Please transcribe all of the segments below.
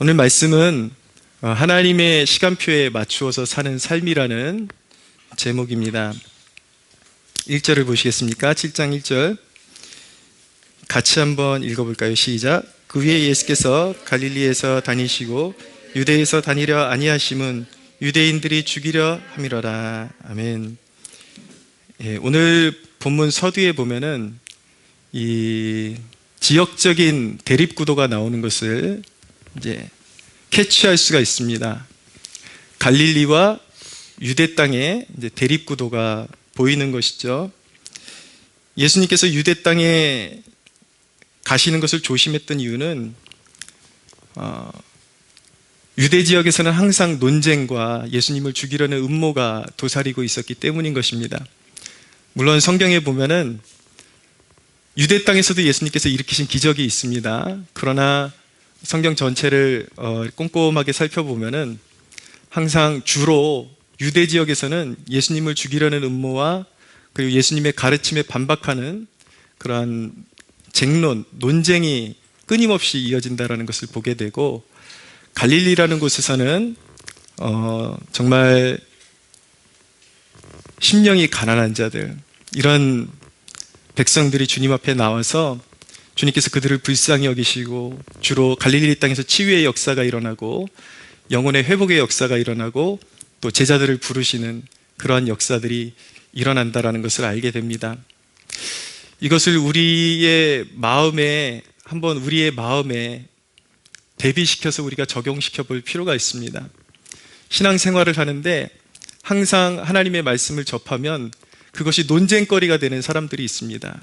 오늘 말씀은 하나님의 시간표에 맞추어서 사는 삶이라는 제목입니다. 1절을 보시겠습니까? 7장 1절 같이 한번 읽어볼까요? 시작. 그 후에 예수께서 갈릴리에서 다니시고 유대에서 다니려 아니하심은 유대인들이 죽이려 함이로라. 아멘. 오늘 본문 서두에 보면은 이 지역적인 대립구도가 나오는 것을 이제 캐치할 수가 있습니다. 갈릴리와 유대 땅에 이제 대립구도가 보이는 것이죠. 예수님께서 유대 땅에 가시는 것을 조심했던 이유는 유대 지역에서는 항상 논쟁과 예수님을 죽이려는 음모가 도사리고 있었기 때문인 것입니다. 물론 성경에 보면은 유대 땅에서도 예수님께서 일으키신 기적이 있습니다. 그러나 성경 전체를 꼼꼼하게 살펴보면은 항상 주로 유대 지역에서는 예수님을 죽이려는 음모와 그리고 예수님의 가르침에 반박하는 그러한 쟁론, 논쟁이 끊임없이 이어진다는 것을 보게 되고, 갈릴리라는 곳에서는 정말 심령이 가난한 자들, 이런 백성들이 주님 앞에 나와서 주님께서 그들을 불쌍히 여기시고, 주로 갈릴리 땅에서 치유의 역사가 일어나고 영혼의 회복의 역사가 일어나고 또 제자들을 부르시는 그러한 역사들이 일어난다는 것을 알게 됩니다. 이것을 우리의 마음에 대비시켜서 우리가 적용시켜 볼 필요가 있습니다. 신앙생활을 하는데 항상 하나님의 말씀을 접하면 그것이 논쟁거리가 되는 사람들이 있습니다.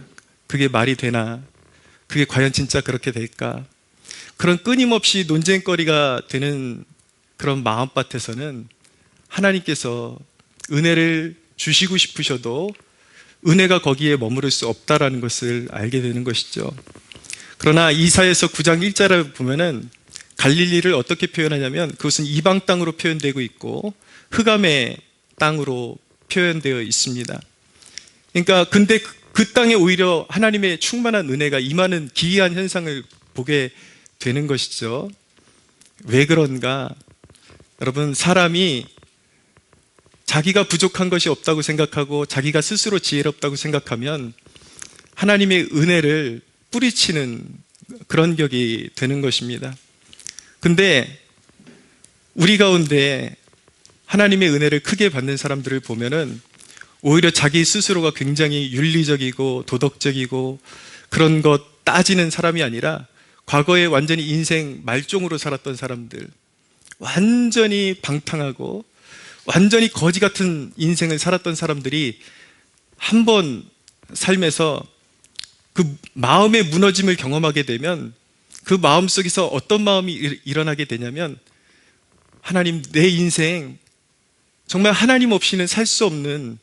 그게 말이 되나? 그게 과연 진짜 그렇게 될까? 그런 끊임없이 논쟁거리가 되는 그런 마음밭에서는 하나님께서 은혜를 주시고 싶으셔도 은혜가 거기에 머무를 수 없다라는 것을 알게 되는 것이죠. 그러나 이사야서 9장 1절을 보면은 갈릴리를 어떻게 표현하냐면 그것은 이방 땅으로 표현되고 있고 흑암의 땅으로 표현되어 있습니다. 그러니까 근데 그 땅에 오히려 하나님의 충만한 은혜가 임하는 기이한 현상을 보게 되는 것이죠. 왜 그런가? 여러분, 사람이 자기가 부족한 것이 없다고 생각하고 자기가 스스로 지혜롭다고 생각하면 하나님의 은혜를 뿌리치는 그런 격이 되는 것입니다. 근데 우리 가운데 하나님의 은혜를 크게 받는 사람들을 보면은 오히려 자기 스스로가 굉장히 윤리적이고 도덕적이고 그런 것 따지는 사람이 아니라 과거에 완전히 인생 말종으로 살았던 사람들, 완전히 방탕하고 완전히 거지 같은 인생을 살았던 사람들이 한번 삶에서 그 마음의 무너짐을 경험하게 되면 그 마음 속에서 어떤 마음이 일어나게 되냐면, 하나님, 내 인생 정말 하나님 없이는 살 수 없는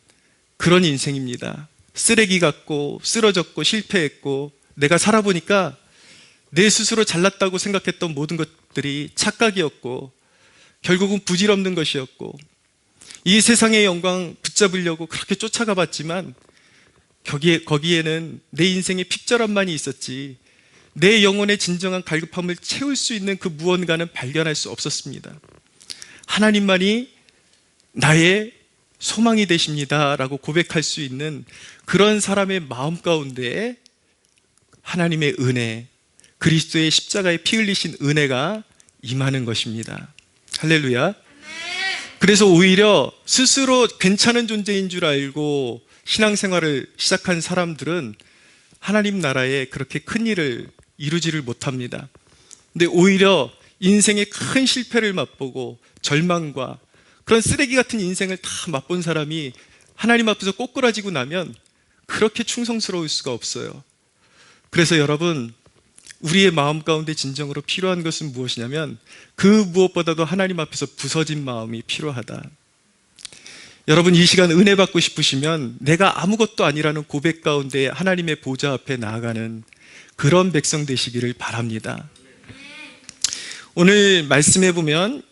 그런 인생입니다. 쓰레기 같고 쓰러졌고 실패했고 내가 살아보니까 내 스스로 잘났다고 생각했던 모든 것들이 착각이었고 결국은 부질없는 것이었고 이 세상의 영광 붙잡으려고 그렇게 쫓아가 봤지만 거기에는 내 인생의 픽절함만이 있었지 내 영혼의 진정한 갈급함을 채울 수 있는 그 무언가는 발견할 수 없었습니다. 하나님만이 나의 소망이 되십니다 라고 고백할 수 있는 그런 사람의 마음 가운데 하나님의 은혜, 그리스도의 십자가에 피 흘리신 은혜가 임하는 것입니다. 할렐루야. 그래서 오히려 스스로 괜찮은 존재인 줄 알고 신앙생활을 시작한 사람들은 하나님 나라에 그렇게 큰 일을 이루지를 못합니다. 근데 오히려 인생의 큰 실패를 맛보고 절망과 그런 쓰레기 같은 인생을 다 맛본 사람이 하나님 앞에서 꼬꾸라지고 나면 그렇게 충성스러울 수가 없어요. 그래서 여러분, 우리의 마음 가운데 진정으로 필요한 것은 무엇이냐면 그 무엇보다도 하나님 앞에서 부서진 마음이 필요하다. 여러분, 이 시간 은혜 받고 싶으시면 내가 아무것도 아니라는 고백 가운데 하나님의 보좌 앞에 나아가는 그런 백성 되시기를 바랍니다. 오늘 말씀해 보면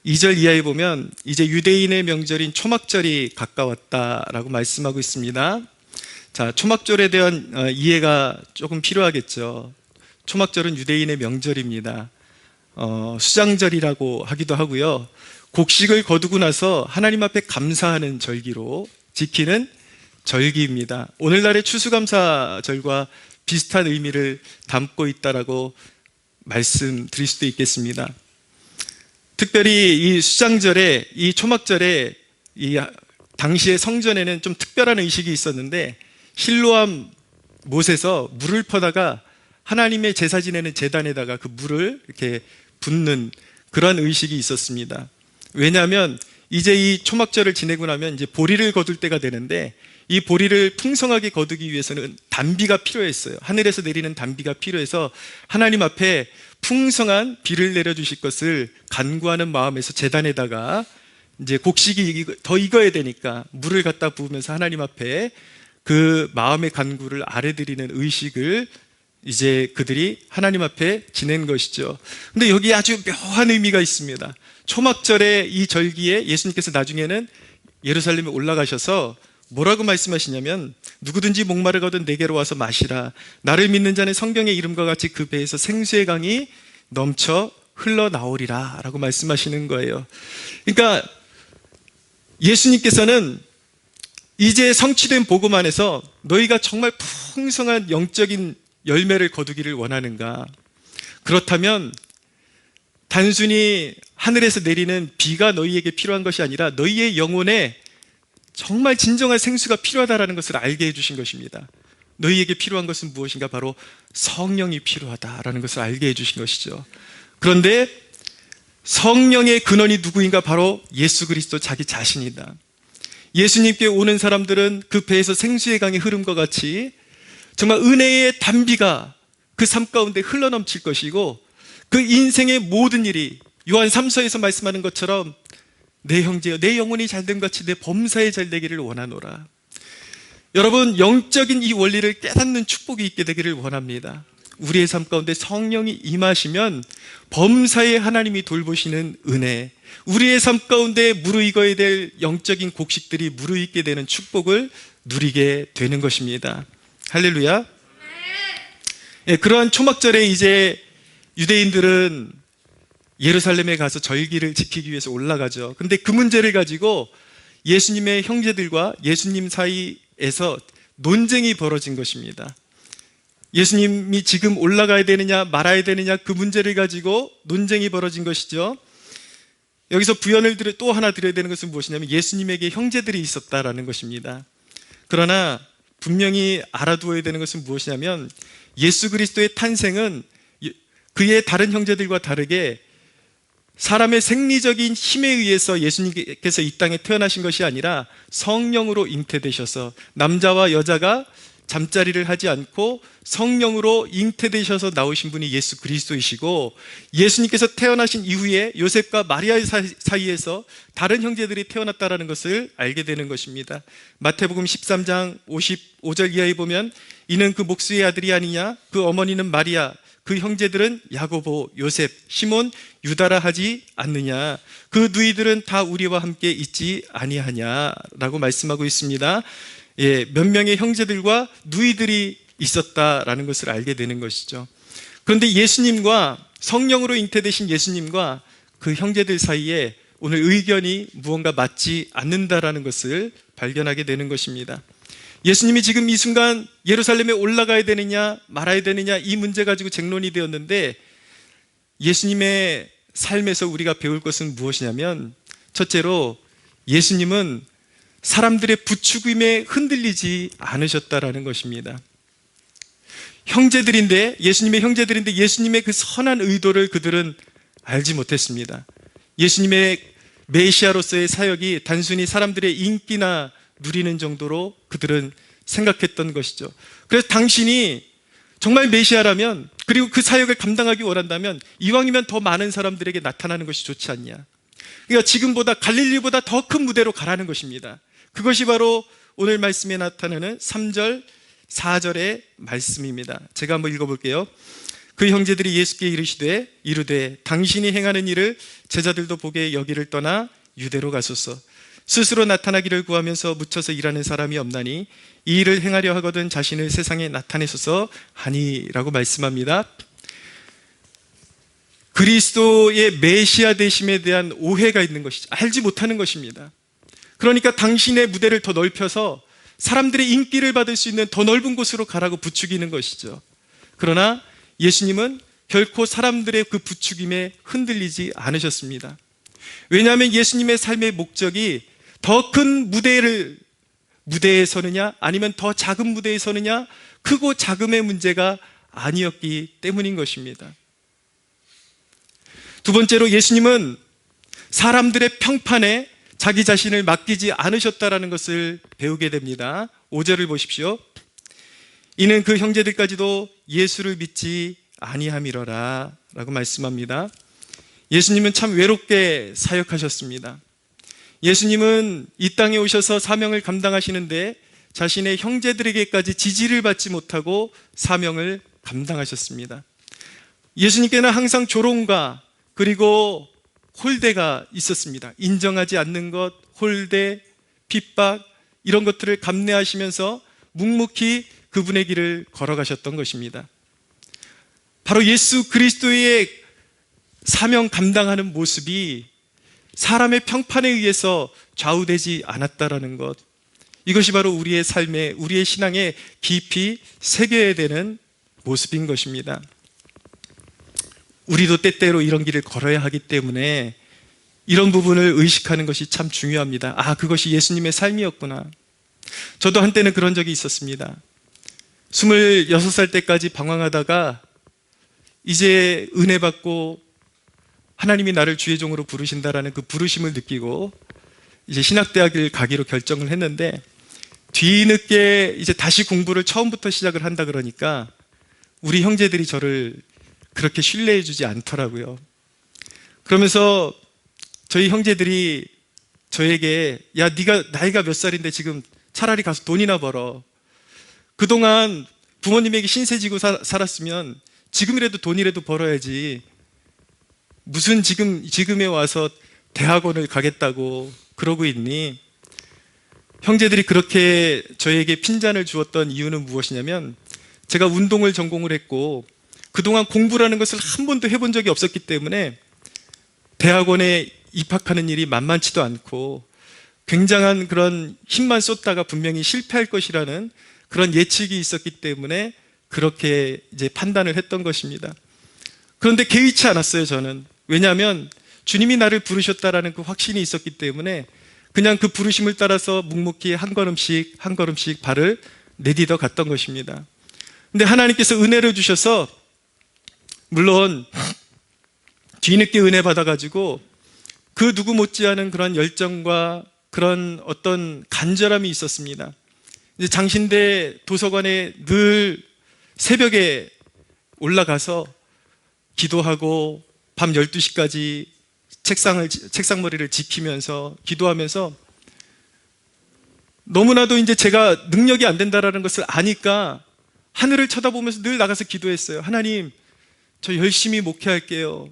2절 이하에 보면 이제 유대인의 명절인 초막절이 가까웠다라고 말씀하고 있습니다. 자, 초막절에 대한 이해가 조금 필요하겠죠. 초막절은 유대인의 명절입니다. 수장절이라고 하기도 하고요. 곡식을 거두고 나서 하나님 앞에 감사하는 절기로 지키는 절기입니다. 오늘날의 추수감사절과 비슷한 의미를 담고 있다라고 말씀드릴 수도 있겠습니다. 특별히 이 수장절에, 이 초막절에, 이 당시의 성전에는 좀 특별한 의식이 있었는데, 실로암 못에서 물을 퍼다가 하나님의 제사 지내는 제단에다가 그 물을 이렇게 붓는 그런 의식이 있었습니다. 왜냐하면 이제 이 초막절을 지내고 나면 이제 보리를 거둘 때가 되는데, 이 보리를 풍성하게 거두기 위해서는 단비가 필요했어요. 하늘에서 내리는 단비가 필요해서 하나님 앞에 풍성한 비를 내려주실 것을 간구하는 마음에서 제단에다가 이제 곡식이 더 익어야 되니까 물을 갖다 부으면서 하나님 앞에 그 마음의 간구를 아뢰드리는 의식을 이제 그들이 하나님 앞에 지낸 것이죠. 근데 여기 아주 묘한 의미가 있습니다. 초막절의 이 절기에 예수님께서 나중에는 예루살렘에 올라가셔서 뭐라고 말씀하시냐면, 누구든지 목마르거든 내게로 와서 마시라. 나를 믿는 자는 성경의 이름과 같이 그 배에서 생수의 강이 넘쳐 흘러나오리라 라고 말씀하시는 거예요. 그러니까 예수님께서는 이제 성취된 복음 안에서 너희가 정말 풍성한 영적인 열매를 거두기를 원하는가? 그렇다면 단순히 하늘에서 내리는 비가 너희에게 필요한 것이 아니라 너희의 영혼에 정말 진정한 생수가 필요하다는 것을 알게 해주신 것입니다. 너희에게 필요한 것은 무엇인가? 바로 성령이 필요하다라는 것을 알게 해주신 것이죠. 그런데 성령의 근원이 누구인가? 바로 예수 그리스도 자기 자신이다. 예수님께 오는 사람들은 그 배에서 생수의 강의 흐름과 같이 정말 은혜의 단비가 그 삶 가운데 흘러넘칠 것이고, 그 인생의 모든 일이 요한 3서에서 말씀하는 것처럼 내 형제여 내 영혼이 잘됨 같이 내 범사에 잘되기를 원하노라. 여러분, 영적인 이 원리를 깨닫는 축복이 있게 되기를 원합니다. 우리의 삶 가운데 성령이 임하시면 범사에 하나님이 돌보시는 은혜, 우리의 삶 가운데 무르익어야 될 영적인 곡식들이 무르익게 되는 축복을 누리게 되는 것입니다. 할렐루야. 예, 그러한 초막절에 이제 유대인들은 예루살렘에 가서 절기를 지키기 위해서 올라가죠. 근데 그 문제를 가지고 예수님의 형제들과 예수님 사이에서 논쟁이 벌어진 것입니다. 예수님이 지금 올라가야 되느냐 말아야 되느냐, 그 문제를 가지고 논쟁이 벌어진 것이죠. 여기서 부연을 또 하나 드려야 되는 것은 무엇이냐면 예수님에게 형제들이 있었다라는 것입니다. 그러나 분명히 알아두어야 되는 것은 무엇이냐면 예수 그리스도의 탄생은 그의 다른 형제들과 다르게 사람의 생리적인 힘에 의해서 예수님께서 이 땅에 태어나신 것이 아니라 성령으로 잉태되셔서, 남자와 여자가 잠자리를 하지 않고 성령으로 잉태되셔서 나오신 분이 예수 그리스도이시고, 예수님께서 태어나신 이후에 요셉과 마리아 사이에서 다른 형제들이 태어났다는 것을 알게 되는 것입니다. 마태복음 13장 55절 이하에 보면, 이는 그 목수의 아들이 아니냐, 그 어머니는 마리아, 그 형제들은 야고보, 요셉, 시몬, 유다라 하지 않느냐, 그 누이들은 다 우리와 함께 있지 아니하냐라고 말씀하고 있습니다. 예, 몇 명의 형제들과 누이들이 있었다라는 것을 알게 되는 것이죠. 그런데 예수님과, 성령으로 잉태되신 예수님과 그 형제들 사이에 오늘 의견이 무언가 맞지 않는다라는 것을 발견하게 되는 것입니다. 예수님이 지금 이 순간 예루살렘에 올라가야 되느냐 말아야 되느냐, 이 문제 가지고 쟁론이 되었는데, 예수님의 삶에서 우리가 배울 것은 무엇이냐면, 첫째로 예수님은 사람들의 부추김에 흔들리지 않으셨다라는 것입니다. 형제들인데, 예수님의 형제들인데 예수님의 그 선한 의도를 그들은 알지 못했습니다. 예수님의 메시아로서의 사역이 단순히 사람들의 인기나 누리는 정도로 그들은 생각했던 것이죠. 그래서 당신이 정말 메시아라면, 그리고 그 사역을 감당하기 원한다면 이왕이면 더 많은 사람들에게 나타나는 것이 좋지 않냐. 그러니까 지금보다, 갈릴리보다 더 큰 무대로 가라는 것입니다. 그것이 바로 오늘 말씀에 나타나는 3절 4절의 말씀입니다. 제가 한번 읽어볼게요. 그 형제들이 예수께 이르되 당신이 행하는 일을 제자들도 보게 여기를 떠나 유대로 가소서. 스스로 나타나기를 구하면서 묻혀서 일하는 사람이 없나니 이 일을 행하려 하거든 자신을 세상에 나타내소서 하니라고 말씀합니다. 그리스도의 메시아 되심에 대한 오해가 있는 것이죠. 알지 못하는 것입니다. 그러니까 당신의 무대를 더 넓혀서 사람들의 인기를 받을 수 있는 더 넓은 곳으로 가라고 부추기는 것이죠. 그러나 예수님은 결코 사람들의 그 부추김에 흔들리지 않으셨습니다. 왜냐하면 예수님의 삶의 목적이 더 큰 무대에 서느냐 아니면 더 작은 무대에 서느냐, 크고 작음의 문제가 아니었기 때문인 것입니다. 두 번째로, 예수님은 사람들의 평판에 자기 자신을 맡기지 않으셨다라는 것을 배우게 됩니다. 5절을 보십시오. 이는 그 형제들까지도 예수를 믿지 아니함이러라 라고 말씀합니다. 예수님은 참 외롭게 사역하셨습니다. 예수님은 이 땅에 오셔서 사명을 감당하시는데 자신의 형제들에게까지 지지를 받지 못하고 사명을 감당하셨습니다. 예수님께는 항상 조롱과 그리고 홀대가 있었습니다. 인정하지 않는 것, 홀대, 핍박, 이런 것들을 감내하시면서 묵묵히 그분의 길을 걸어가셨던 것입니다. 바로 예수 그리스도의 사명 감당하는 모습이 사람의 평판에 의해서 좌우되지 않았다라는 것, 이것이 바로 우리의 삶에, 우리의 신앙에 깊이 새겨야 되는 모습인 것입니다. 우리도 때때로 이런 길을 걸어야 하기 때문에 이런 부분을 의식하는 것이 참 중요합니다. 아, 그것이 예수님의 삶이었구나. 저도 한때는 그런 적이 있었습니다. 26살 때까지 방황하다가 이제 은혜 받고 하나님이 나를 주의 종으로 부르신다라는 그 부르심을 느끼고 이제 신학대학을 가기로 결정을 했는데, 뒤늦게 이제 다시 공부를 처음부터 시작을 한다 그러니까 우리 형제들이 저를 그렇게 신뢰해 주지 않더라고요. 그러면서 저희 형제들이 저에게, 야, 네가 나이가 몇 살인데 지금 차라리 가서 돈이나 벌어. 그동안 부모님에게 신세 지고 살았으면 지금이라도 돈이라도 벌어야지. 무슨 지금에 와서 대학원을 가겠다고 그러고 있니? 형제들이 그렇게 저에게 핀잔을 주었던 이유는 무엇이냐면, 제가 운동을 전공을 했고 그동안 공부라는 것을 한 번도 해본 적이 없었기 때문에 대학원에 입학하는 일이 만만치도 않고 굉장한 그런 힘만 쏟다가 분명히 실패할 것이라는 그런 예측이 있었기 때문에 그렇게 이제 판단을 했던 것입니다. 그런데 개의치 않았어요, 저는. 왜냐하면 주님이 나를 부르셨다라는 그 확신이 있었기 때문에 그냥 그 부르심을 따라서 묵묵히 한 걸음씩 한 걸음씩 발을 내딛어 갔던 것입니다. 근데 하나님께서 은혜를 주셔서, 물론 뒤늦게 은혜 받아가지고 그 누구 못지않은 그런 열정과 그런 어떤 간절함이 있었습니다. 이제 장신대 도서관에 늘 새벽에 올라가서 기도하고 밤 12시까지 책상머리를 지키면서 기도하면서, 너무나도 이제 제가 능력이 안 된다라는 것을 아니까 하늘을 쳐다보면서 늘 나가서 기도했어요. 하나님, 저 열심히 목회할게요.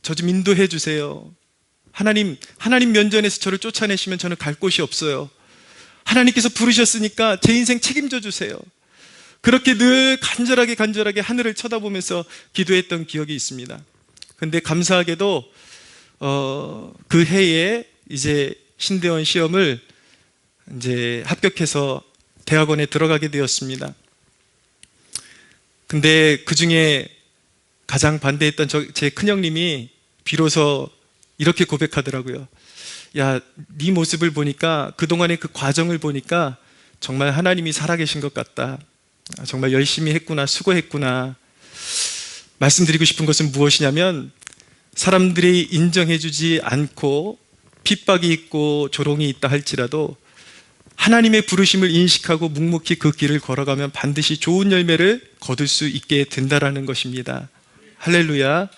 저 좀 인도해 주세요. 하나님 면전에서 저를 쫓아내시면 저는 갈 곳이 없어요. 하나님께서 부르셨으니까 제 인생 책임져 주세요. 그렇게 늘 간절하게 하늘을 쳐다보면서 기도했던 기억이 있습니다. 근데 감사하게도 그 해에 이제 신대원 시험을 이제 합격해서 대학원에 들어가게 되었습니다. 근데 그 중에 가장 반대했던 제 큰형님이 비로소 이렇게 고백하더라고요. 야, 네 모습을 보니까, 그동안의 그 과정을 보니까 정말 하나님이 살아계신 것 같다. 정말 열심히 했구나, 수고했구나. 말씀드리고 싶은 것은 무엇이냐면, 사람들이 인정해주지 않고 핍박이 있고 조롱이 있다 할지라도 하나님의 부르심을 인식하고 묵묵히 그 길을 걸어가면 반드시 좋은 열매를 거둘 수 있게 된다라는 것입니다. 할렐루야.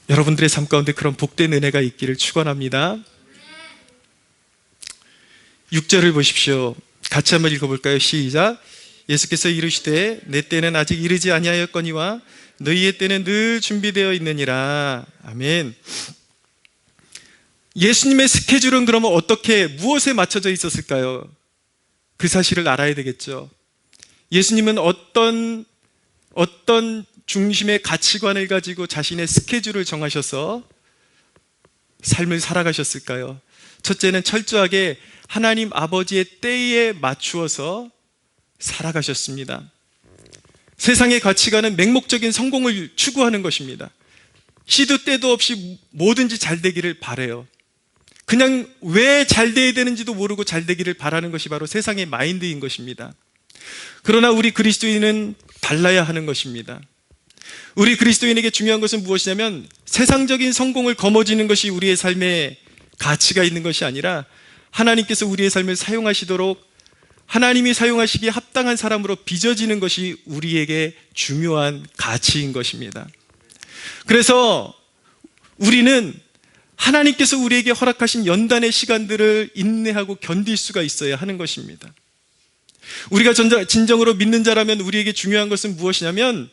여러분들의 삶 가운데 그런 복된 은혜가 있기를 축원합니다. 6절을 보십시오. 같이 한번 읽어볼까요? 시작. 예수께서 이르시되 내 때는 아직 이르지 아니하였거니와 너희의 때는 늘 준비되어 있느니라. 아멘. 예수님의 스케줄은 그러면 어떻게, 무엇에 맞춰져 있었을까요? 그 사실을 알아야 되겠죠. 예수님은 어떤 중심의 가치관을 가지고 자신의 스케줄을 정하셔서 삶을 살아가셨을까요? 첫째는 철저하게 하나님 아버지의 때에 맞추어서 살아가셨습니다. 세상의 가치관은 맹목적인 성공을 추구하는 것입니다. 시도 때도 없이 뭐든지 잘 되기를 바라요. 그냥 왜 잘 돼야 되는지도 모르고 잘 되기를 바라는 것이 바로 세상의 마인드인 것입니다. 그러나 우리 그리스도인은 달라야 하는 것입니다. 우리 그리스도인에게 중요한 것은 무엇이냐면 세상적인 성공을 거머쥐는 것이 우리의 삶에 가치가 있는 것이 아니라 하나님께서 우리의 삶을 사용하시도록 하나님이 사용하시기에 합당한 사람으로 빚어지는 것이 우리에게 중요한 가치인 것입니다. 그래서 우리는 하나님께서 우리에게 허락하신 연단의 시간들을 인내하고 견딜 수가 있어야 하는 것입니다. 우리가 진정으로 믿는 자라면 우리에게 중요한 것은 무엇이냐면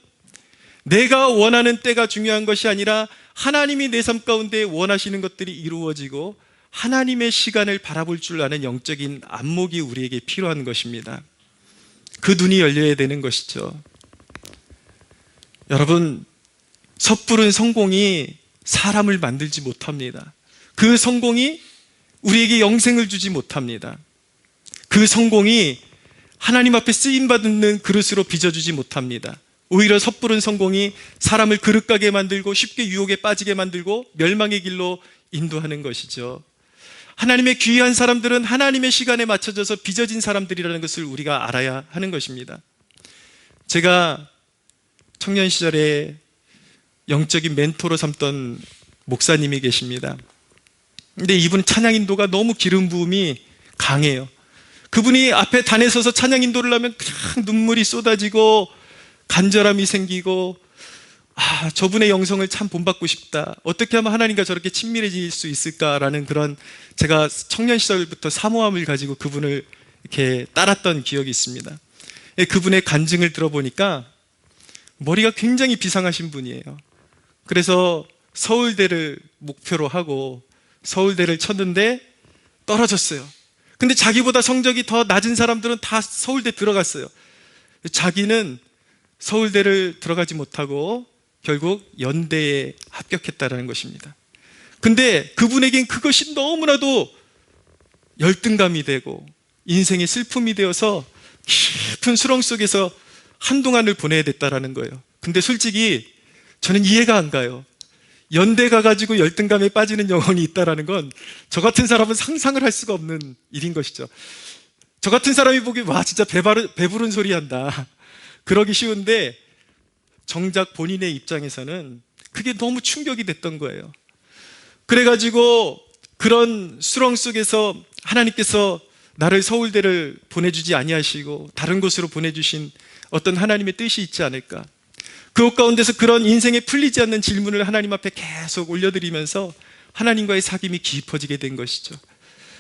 내가 원하는 때가 중요한 것이 아니라 하나님이 내 삶 가운데 원하시는 것들이 이루어지고 하나님의 시간을 바라볼 줄 아는 영적인 안목이 우리에게 필요한 것입니다. 그 눈이 열려야 되는 것이죠. 여러분, 섣부른 성공이 사람을 만들지 못합니다. 그 성공이 우리에게 영생을 주지 못합니다. 그 성공이 하나님 앞에 쓰임받는 그릇으로 빚어주지 못합니다. 오히려 섣부른 성공이 사람을 그릇가게 만들고 쉽게 유혹에 빠지게 만들고 멸망의 길로 인도하는 것이죠. 하나님의 귀한 사람들은 하나님의 시간에 맞춰져서 빚어진 사람들이라는 것을 우리가 알아야 하는 것입니다. 제가 청년 시절에 영적인 멘토로 삼던 목사님이 계십니다. 근데 이분 찬양 인도가 너무 기름 부음이 강해요. 그분이 앞에 단에 서서 찬양 인도를 하면 그냥 눈물이 쏟아지고 간절함이 생기고 저분의 영성을 참 본받고 싶다. 어떻게 하면 하나님과 저렇게 친밀해질 수 있을까라는 그런 제가 청년 시절부터 사모함을 가지고 그분을 이렇게 따랐던 기억이 있습니다. 그분의 간증을 들어보니까 머리가 굉장히 비상하신 분이에요. 그래서 서울대를 목표로 하고 서울대를 쳤는데 떨어졌어요. 근데 자기보다 성적이 더 낮은 사람들은 다 서울대 들어갔어요. 자기는 서울대를 들어가지 못하고 결국 연대에 합격했다라는 것입니다. 근데 그분에겐 그것이 너무나도 열등감이 되고 인생의 슬픔이 되어서 깊은 수렁 속에서 한동안을 보내야 됐다라는 거예요. 근데 솔직히 저는 이해가 안 가요. 연대 가가지고 열등감에 빠지는 영혼이 있다라는 건 저 같은 사람은 상상을 할 수가 없는 일인 것이죠. 저 같은 사람이 보기에 와 진짜 배부른 소리 한다 그러기 쉬운데 정작 본인의 입장에서는 그게 너무 충격이 됐던 거예요. 그래가지고 그런 수렁 속에서 하나님께서 나를 서울대를 보내주지 아니하시고 다른 곳으로 보내주신 어떤 하나님의 뜻이 있지 않을까. 그것 가운데서 그런 인생에 풀리지 않는 질문을 하나님 앞에 계속 올려드리면서 하나님과의 사귐이 깊어지게 된 것이죠.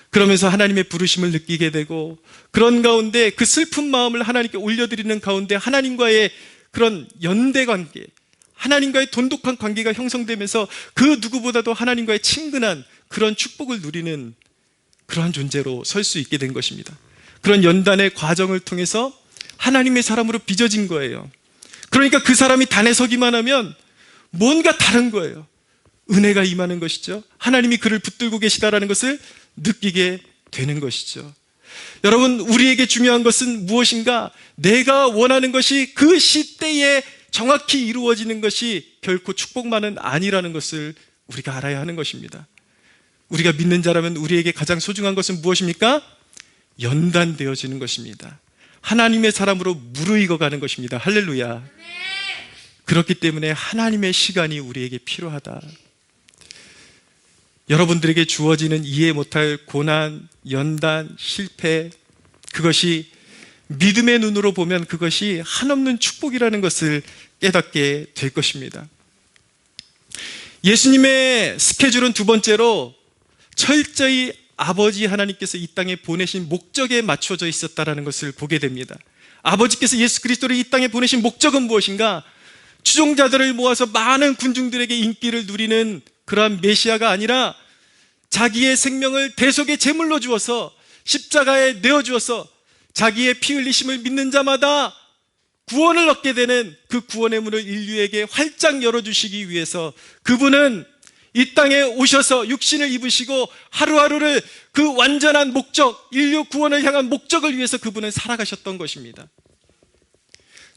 그러면서 하나님의 부르심을 느끼게 되고 그런 가운데 그 슬픈 마음을 하나님께 올려드리는 가운데 하나님과의 그런 연대 관계, 하나님과의 돈독한 관계가 형성되면서 그 누구보다도 하나님과의 친근한 그런 축복을 누리는 그러한 존재로 설 수 있게 된 것입니다. 그런 연단의 과정을 통해서 하나님의 사람으로 빚어진 거예요. 그러니까 그 사람이 단에 서기만 하면 뭔가 다른 거예요. 은혜가 임하는 것이죠. 하나님이 그를 붙들고 계시다라는 것을 느끼게 되는 것이죠. 여러분, 우리에게 중요한 것은 무엇인가? 내가 원하는 것이 그 시대에 정확히 이루어지는 것이 결코 축복만은 아니라는 것을 우리가 알아야 하는 것입니다. 우리가 믿는 자라면 우리에게 가장 소중한 것은 무엇입니까? 연단되어지는 것입니다. 하나님의 사람으로 무르익어가는 것입니다. 할렐루야. 그렇기 때문에 하나님의 시간이 우리에게 필요하다. 여러분들에게 주어지는 이해 못할 고난, 연단, 실패, 그것이 믿음의 눈으로 보면 그것이 한없는 축복이라는 것을 깨닫게 될 것입니다. 예수님의 스케줄은 두 번째로 철저히 아버지 하나님께서 이 땅에 보내신 목적에 맞춰져 있었다는 것을 보게 됩니다. 아버지께서 예수 그리스도를 이 땅에 보내신 목적은 무엇인가? 추종자들을 모아서 많은 군중들에게 인기를 누리는 그러한 메시아가 아니라 자기의 생명을 대속의 제물로 주어서 십자가에 내어주어서 자기의 피 흘리심을 믿는 자마다 구원을 얻게 되는 그 구원의 문을 인류에게 활짝 열어주시기 위해서 그분은 이 땅에 오셔서 육신을 입으시고 하루하루를 그 완전한 목적, 인류 구원을 향한 목적을 위해서 그분은 살아가셨던 것입니다.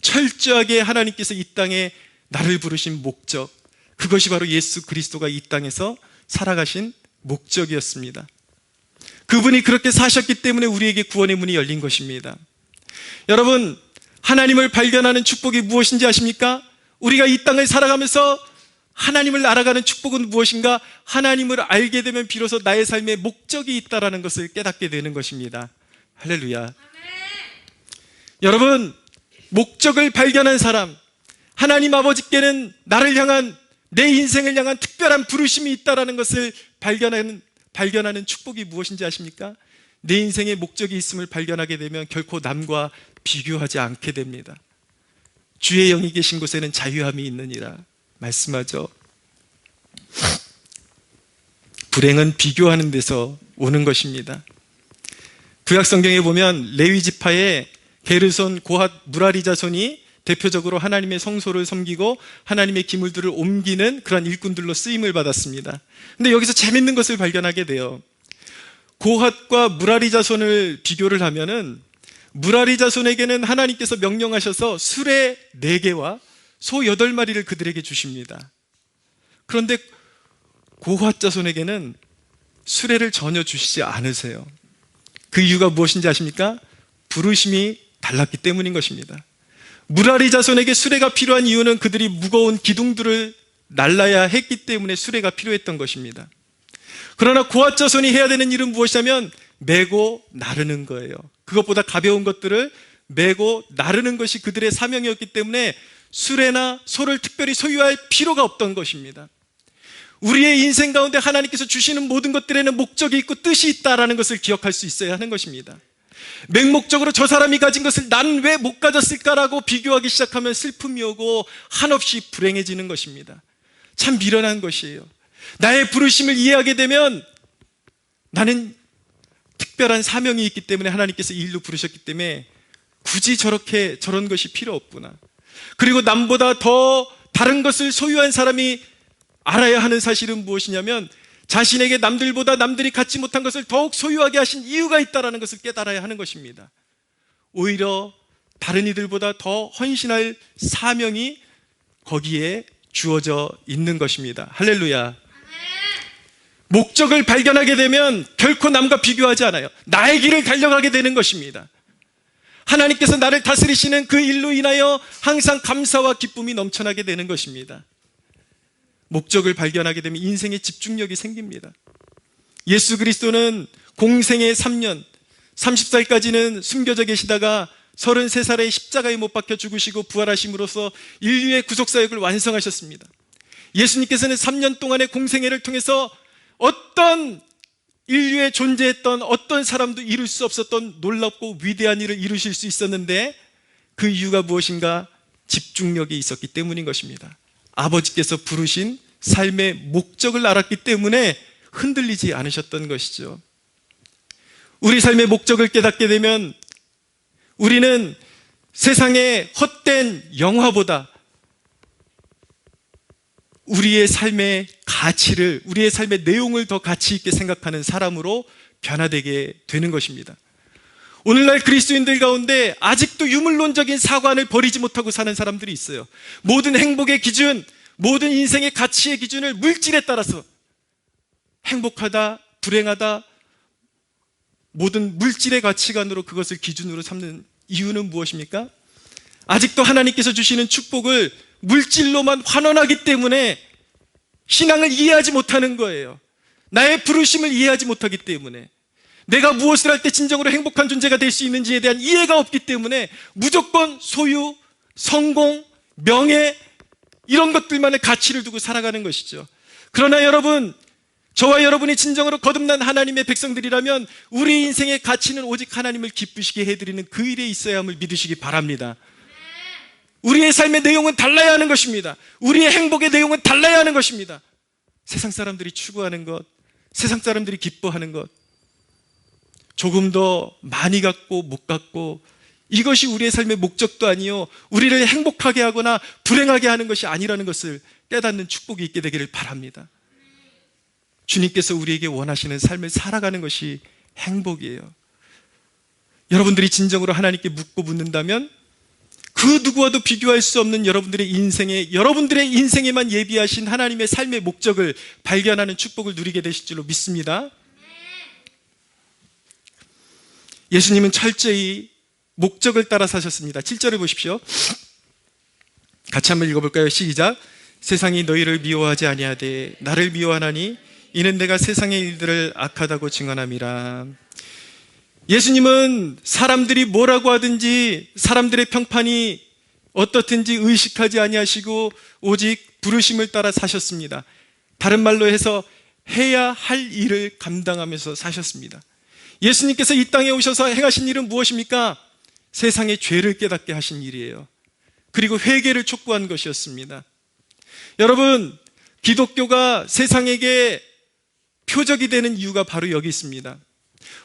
철저하게 하나님께서 이 땅에 나를 부르신 목적, 그것이 바로 예수 그리스도가 이 땅에서 살아가신 목적이었습니다. 그분이 그렇게 사셨기 때문에 우리에게 구원의 문이 열린 것입니다. 여러분, 하나님을 발견하는 축복이 무엇인지 아십니까? 우리가 이 땅을 살아가면서 하나님을 알아가는 축복은 무엇인가? 하나님을 알게 되면 비로소 나의 삶에 목적이 있다는 것을 깨닫게 되는 것입니다. 할렐루야. 아멘. 여러분, 목적을 발견한 사람, 하나님 아버지께는 나를 향한, 내 인생을 향한 특별한 부르심이 있다는 것을 발견하는 축복이 무엇인지 아십니까? 내 인생에 목적이 있음을 발견하게 되면 결코 남과 비교하지 않게 됩니다. 주의 영이 계신 곳에는 자유함이 있느니라 말씀하죠. 불행은 비교하는 데서 오는 것입니다. 구약 성경에 보면 레위 지파의 게르손, 고핫, 무라리 자손이 대표적으로 하나님의 성소를 섬기고 하나님의 기물들을 옮기는 그런 일꾼들로 쓰임을 받았습니다. 근데 여기서 재밌는 것을 발견하게 돼요. 고핫과 무라리 자손을 비교를 하면은 무라리 자손에게는 하나님께서 명령하셔서 수레 4개와 소 8마리를 그들에게 주십니다. 그런데 고핫 자손에게는 수레를 전혀 주시지 않으세요. 그 이유가 무엇인지 아십니까? 부르심이 달랐기 때문인 것입니다. 무라리 자손에게 수레가 필요한 이유는 그들이 무거운 기둥들을 날라야 했기 때문에 수레가 필요했던 것입니다. 그러나 고핫 자손이 해야 되는 일은 무엇이냐면 메고 나르는 거예요. 그것보다 가벼운 것들을 메고 나르는 것이 그들의 사명이었기 때문에 수레나 소를 특별히 소유할 필요가 없던 것입니다. 우리의 인생 가운데 하나님께서 주시는 모든 것들에는 목적이 있고 뜻이 있다는 것을 기억할 수 있어야 하는 것입니다. 맹목적으로 저 사람이 가진 것을 나는 왜 못 가졌을까라고 비교하기 시작하면 슬픔이 오고 한없이 불행해지는 것입니다. 참 미련한 것이에요. 나의 부르심을 이해하게 되면 나는 특별한 사명이 있기 때문에 하나님께서 이 일로 부르셨기 때문에 굳이 저런 것이 필요 없구나. 그리고 남보다 더 다른 것을 소유한 사람이 알아야 하는 사실은 무엇이냐면 자신에게 남들보다 남들이 갖지 못한 것을 더욱 소유하게 하신 이유가 있다는 것을 깨달아야 하는 것입니다. 오히려 다른 이들보다 더 헌신할 사명이 거기에 주어져 있는 것입니다. 할렐루야. 목적을 발견하게 되면 결코 남과 비교하지 않아요. 나의 길을 달려가게 되는 것입니다. 하나님께서 나를 다스리시는 그 일로 인하여 항상 감사와 기쁨이 넘쳐나게 되는 것입니다. 목적을 발견하게 되면 인생에 집중력이 생깁니다. 예수 그리스도는 공생의 3년, 30살까지는 숨겨져 계시다가 33살에 십자가에 못 박혀 죽으시고 부활하심으로써 인류의 구속사역을 완성하셨습니다. 예수님께서는 3년 동안의 공생애를 통해서 어떤 인류에 존재했던 어떤 사람도 이룰 수 없었던 놀랍고 위대한 일을 이루실 수 있었는데 그 이유가 무엇인가? 집중력이 있었기 때문인 것입니다. 아버지께서 부르신 삶의 목적을 알았기 때문에 흔들리지 않으셨던 것이죠. 우리 삶의 목적을 깨닫게 되면 우리는 세상의 헛된 영화보다 우리의 삶의 가치를, 우리의 삶의 내용을 더 가치 있게 생각하는 사람으로 변화되게 되는 것입니다. 오늘날 그리스도인들 가운데 아직도 유물론적인 사관을 버리지 못하고 사는 사람들이 있어요. 모든 행복의 기준, 모든 인생의 가치의 기준을 물질에 따라서 행복하다, 불행하다, 모든 물질의 가치관으로 그것을 기준으로 삼는 이유는 무엇입니까? 아직도 하나님께서 주시는 축복을 물질로만 환원하기 때문에 신앙을 이해하지 못하는 거예요. 나의 부르심을 이해하지 못하기 때문에, 내가 무엇을 할 때 진정으로 행복한 존재가 될 수 있는지에 대한 이해가 없기 때문에 무조건 소유, 성공, 명예 이런 것들만의 가치를 두고 살아가는 것이죠. 그러나 여러분, 저와 여러분이 진정으로 거듭난 하나님의 백성들이라면 우리 인생의 가치는 오직 하나님을 기쁘시게 해드리는 그 일에 있어야 함을 믿으시기 바랍니다. 우리의 삶의 내용은 달라야 하는 것입니다. 우리의 행복의 내용은 달라야 하는 것입니다. 세상 사람들이 추구하는 것, 세상 사람들이 기뻐하는 것, 조금 더 많이 갖고 못 갖고 이것이 우리의 삶의 목적도 아니요 우리를 행복하게 하거나 불행하게 하는 것이 아니라는 것을 깨닫는 축복이 있게 되기를 바랍니다. 주님께서 우리에게 원하시는 삶을 살아가는 것이 행복이에요. 여러분들이 진정으로 하나님께 묻고 묻는다면 그 누구와도 비교할 수 없는 여러분들의 인생에만 예비하신 하나님의 삶의 목적을 발견하는 축복을 누리게 되실 줄로 믿습니다. 예수님은 철저히 목적을 따라 사셨습니다. 7절을 보십시오. 같이 한번 읽어볼까요? 시작. 세상이 너희를 미워하지 아니하되 나를 미워하나니 이는 내가 세상의 일들을 악하다고 증언함이라. 예수님은 사람들이 뭐라고 하든지 사람들의 평판이 어떻든지 의식하지 아니하시고 오직 부르심을 따라 사셨습니다. 다른 말로 해서 해야 할 일을 감당하면서 사셨습니다. 예수님께서 이 땅에 오셔서 행하신 일은 무엇입니까? 세상의 죄를 깨닫게 하신 일이에요. 그리고 회개를 촉구한 것이었습니다. 여러분, 기독교가 세상에게 표적이 되는 이유가 바로 여기 있습니다.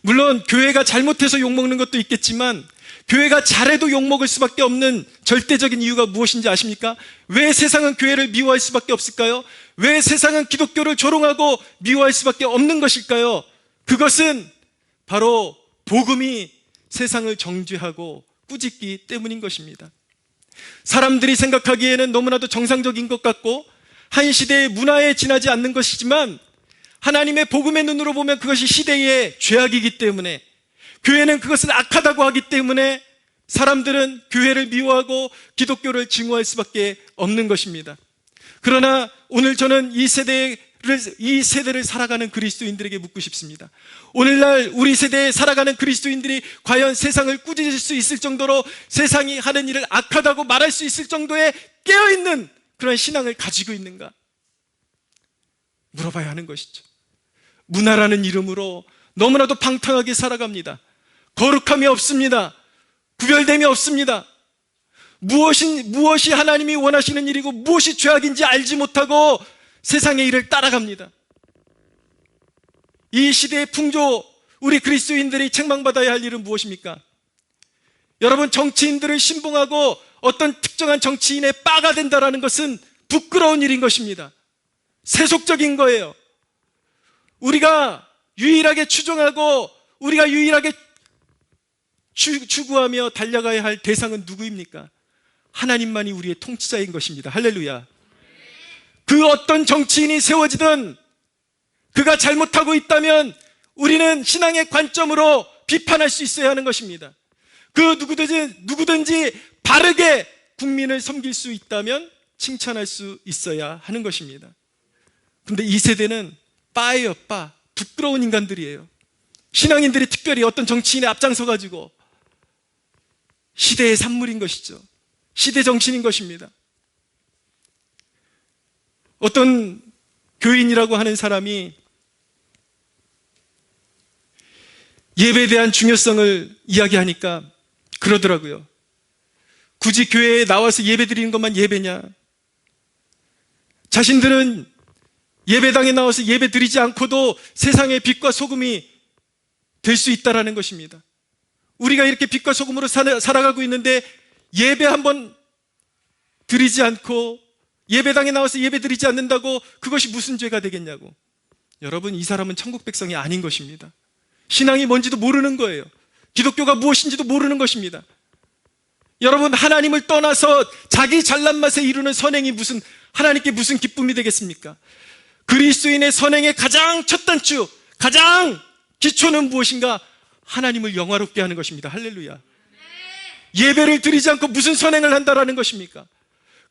물론 교회가 잘못해서 욕먹는 것도 있겠지만 교회가 잘해도 욕먹을 수밖에 없는 절대적인 이유가 무엇인지 아십니까? 왜 세상은 교회를 미워할 수밖에 없을까요? 왜 세상은 기독교를 조롱하고 미워할 수밖에 없는 것일까요? 그것은 바로 복음이 세상을 정죄하고 꾸짖기 때문인 것입니다. 사람들이 생각하기에는 너무나도 정상적인 것 같고 한 시대의 문화에 지나지 않는 것이지만 하나님의 복음의 눈으로 보면 그것이 시대의 죄악이기 때문에, 교회는 그것을 악하다고 하기 때문에 사람들은 교회를 미워하고 기독교를 증오할 수밖에 없는 것입니다. 그러나 오늘 저는 이 세대를 살아가는 그리스도인들에게 묻고 싶습니다. 오늘날 우리 세대에 살아가는 그리스도인들이 과연 세상을 꾸짖을 수 있을 정도로 세상이 하는 일을 악하다고 말할 수 있을 정도의 깨어있는 그런 신앙을 가지고 있는가? 물어봐야 하는 것이죠. 문화라는 이름으로 너무나도 방탕하게 살아갑니다. 거룩함이 없습니다. 구별됨이 없습니다. 무엇이 하나님이 원하시는 일이고 무엇이 죄악인지 알지 못하고 세상의 일을 따라갑니다. 이 시대의 풍조, 우리 그리스도인들이 책망받아야 할 일은 무엇입니까? 여러분, 정치인들을 신봉하고 어떤 특정한 정치인의 빠가 된다는 것은 부끄러운 일인 것입니다. 세속적인 거예요. 우리가 유일하게 추종하고 우리가 유일하게 추구하며 달려가야 할 대상은 누구입니까? 하나님만이 우리의 통치자인 것입니다. 할렐루야. 그 어떤 정치인이 세워지든 그가 잘못하고 있다면 우리는 신앙의 관점으로 비판할 수 있어야 하는 것입니다. 그 누구든지 바르게 국민을 섬길 수 있다면 칭찬할 수 있어야 하는 것입니다. 근데 이 세대는 빠예요, 빠. 부끄러운 인간들이에요. 신앙인들이 특별히 어떤 정치인에 앞장서가지고 시대의 산물인 것이죠. 시대 정신인 것입니다. 어떤 교인이라고 하는 사람이 예배에 대한 중요성을 이야기하니까 그러더라고요. 굳이 교회에 나와서 예배 드리는 것만 예배냐? 자신들은 예배당에 나와서 예배 드리지 않고도 세상의 빛과 소금이 될 수 있다라는 것입니다. 우리가 이렇게 빛과 소금으로 살아가고 있는데 예배 한번 드리지 않고 예배당에 나와서 예배 드리지 않는다고 그것이 무슨 죄가 되겠냐고. 여러분, 이 사람은 천국 백성이 아닌 것입니다. 신앙이 뭔지도 모르는 거예요. 기독교가 무엇인지도 모르는 것입니다. 여러분, 하나님을 떠나서 자기 잘난 맛에 이루는 선행이 하나님께 무슨 기쁨이 되겠습니까? 그리스도인의 선행의 가장 첫 단추, 가장 기초는 무엇인가? 하나님을 영화롭게 하는 것입니다. 할렐루야. 예배를 드리지 않고 무슨 선행을 한다라는 것입니까?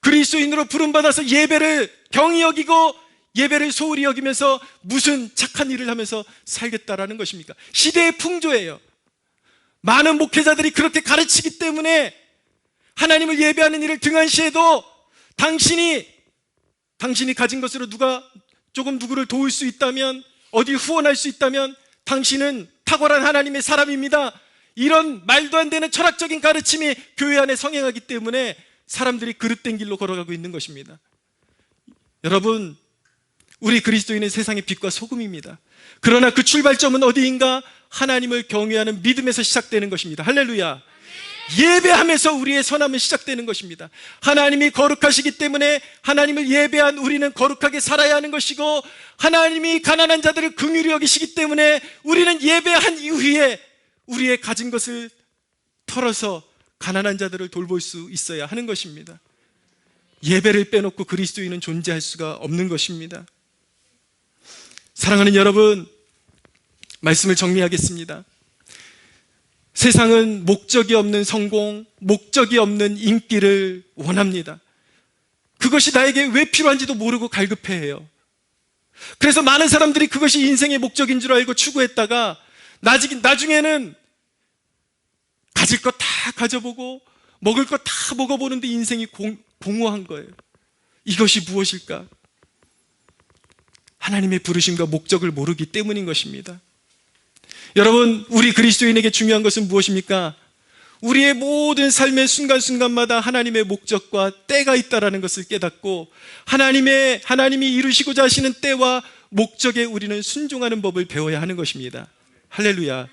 그리스도인으로 부름받아서 예배를 경히 여기고 예배를 소홀히 여기면서 무슨 착한 일을 하면서 살겠다라는 것입니까? 시대의 풍조예요. 많은 목회자들이 그렇게 가르치기 때문에 하나님을 예배하는 일을 등한시해도 당신이 가진 것으로 누구를 도울 수 있다면, 어디 후원할 수 있다면 당신은 탁월한 하나님의 사람입니다. 이런 말도 안 되는 철학적인 가르침이 교회 안에 성행하기 때문에 사람들이 그릇된 길로 걸어가고 있는 것입니다. 여러분, 우리 그리스도인은 세상의 빛과 소금입니다. 그러나 그 출발점은 어디인가? 하나님을 경외하는 믿음에서 시작되는 것입니다. 할렐루야. 예배하면서 우리의 선함은 시작되는 것입니다. 하나님이 거룩하시기 때문에 하나님을 예배한 우리는 거룩하게 살아야 하는 것이고, 하나님이 가난한 자들을 긍휼히 여기시기 때문에 우리는 예배한 이후에 우리의 가진 것을 털어서 가난한 자들을 돌볼 수 있어야 하는 것입니다. 예배를 빼놓고 그리스도인은 존재할 수가 없는 것입니다. 사랑하는 여러분, 말씀을 정리하겠습니다. 세상은 목적이 없는 성공, 목적이 없는 인기를 원합니다. 그것이 나에게 왜 필요한지도 모르고 갈급해해요. 그래서 많은 사람들이 그것이 인생의 목적인 줄 알고 추구했다가 나중에는 가질 것 다 가져보고 먹을 것 다 먹어보는데 인생이 공허한 거예요. 이것이 무엇일까? 하나님의 부르심과 목적을 모르기 때문인 것입니다. 여러분, 우리 그리스도인에게 중요한 것은 무엇입니까? 우리의 모든 삶의 순간순간마다 하나님의 목적과 때가 있다는 것을 깨닫고 하나님이 이루시고자 하시는 때와 목적에 우리는 순종하는 법을 배워야 하는 것입니다. 할렐루야.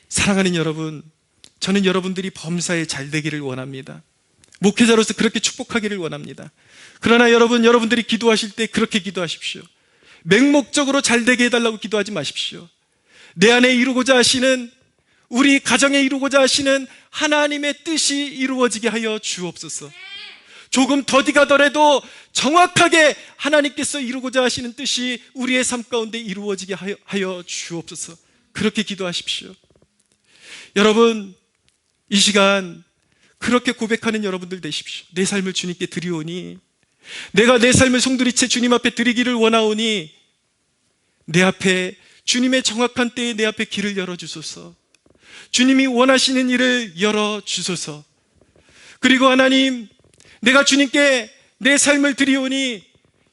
사랑하는 여러분, 저는 여러분들이 범사에 잘 되기를 원합니다. 목회자로서 그렇게 축복하기를 원합니다. 그러나 여러분들이 기도하실 때 그렇게 기도하십시오. 맹목적으로 잘 되게 해달라고 기도하지 마십시오. 내 안에 이루고자 하시는, 우리 가정에 이루고자 하시는 하나님의 뜻이 이루어지게 하여 주옵소서. 조금 더디 가더라도 정확하게 하나님께서 이루고자 하시는 뜻이 우리의 삶 가운데 이루어지게 하여 주옵소서. 그렇게 기도하십시오. 여러분, 이 시간 그렇게 고백하는 여러분들 되십시오. 내 삶을 주님께 드리오니, 내가 내 삶을 송두리째 주님 앞에 드리기를 원하오니, 내 앞에 주님의 정확한 때에 내 앞에 길을 열어주소서. 주님이 원하시는 일을 열어주소서. 그리고 하나님, 내가 주님께 내 삶을 드리오니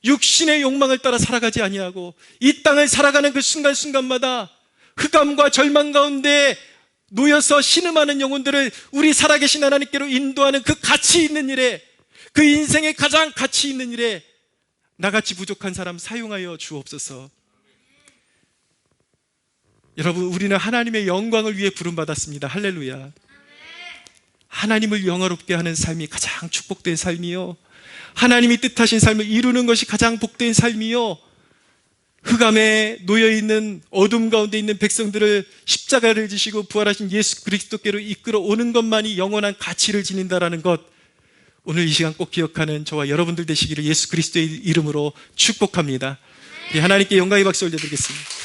육신의 욕망을 따라 살아가지 아니하고 이 땅을 살아가는 그 순간순간마다 흑암과 절망 가운데 놓여서 신음하는 영혼들을 우리 살아계신 하나님께로 인도하는 그 가치 있는 일에, 그 인생의 가장 가치 있는 일에 나같이 부족한 사람 사용하여 주옵소서. 여러분, 우리는 하나님의 영광을 위해 부름받았습니다. 할렐루야. 하나님을 영화롭게 하는 삶이 가장 축복된 삶이요, 하나님이 뜻하신 삶을 이루는 것이 가장 복된 삶이요, 흑암에 놓여있는 어둠 가운데 있는 백성들을 십자가를 지시고 부활하신 예수 그리스도께로 이끌어 오는 것만이 영원한 가치를 지닌다라는 것, 오늘 이 시간 꼭 기억하는 저와 여러분들 되시기를 예수 그리스도의 이름으로 축복합니다. 하나님께 영광의 박수 올려드리겠습니다.